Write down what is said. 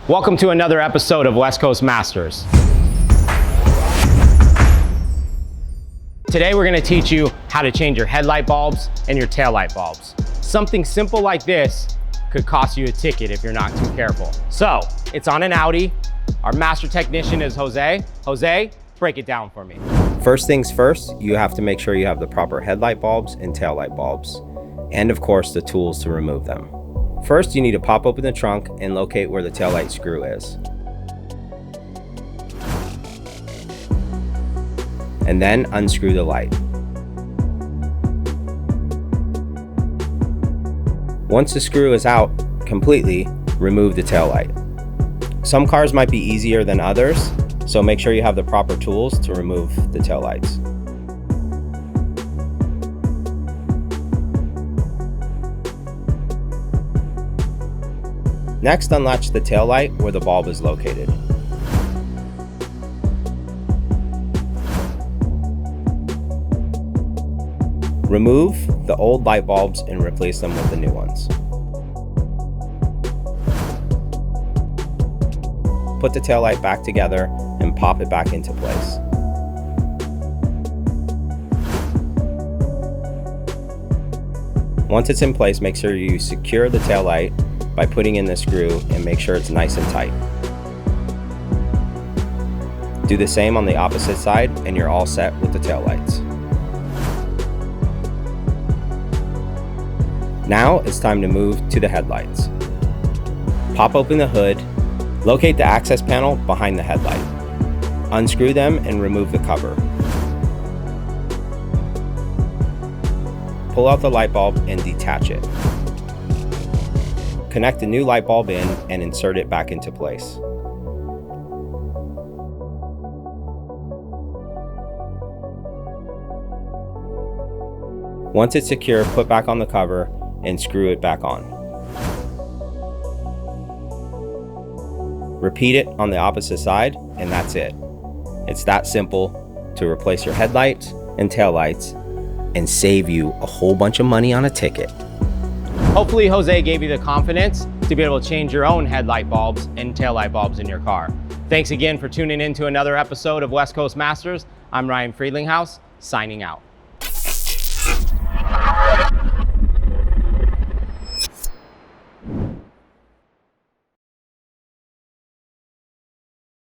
Welcome to another episode of West Coast Masters. Today we're going to teach you how to change your headlight bulbs and your taillight bulbs. Something simple like this could cost you a ticket if you're not too careful. So, it's on an Audi. Our master technician is Jose. Jose, break it down for me. First things first, you have to make sure you have the proper headlight bulbs and taillight bulbs, and of course the tools to remove them. First, you need to pop open the trunk and locate where the taillight screw is. And then unscrew the light. Once the screw is out completely, remove the taillight. Some cars might be easier than others, so make sure you have the proper tools to remove the taillights. Next, unlatch the taillight where the bulb is located. Remove the old light bulbs and replace them with the new ones. Put the taillight back together and pop it back into place. Once it's in place, make sure you secure the taillight by putting in the screw and make sure it's nice and tight. Do the same on the opposite side and you're all set with the taillights. Now it's time to move to the headlights. Pop open the hood, locate the access panel behind the headlight. Unscrew them and remove the cover. Pull out the light bulb and detach it. Connect the new light bulb in and insert it back into place. Once it's secure, put back on the cover and screw it back on. Repeat it on the opposite side, and that's it. It's that simple to replace your headlights and taillights and save you a whole bunch of money on a ticket. Hopefully Jose gave you the confidence to be able to change your own headlight bulbs and taillight bulbs in your car. Thanks again for tuning in to another episode of West Coast Masters. I'm Ryan Friedlinghaus, signing out.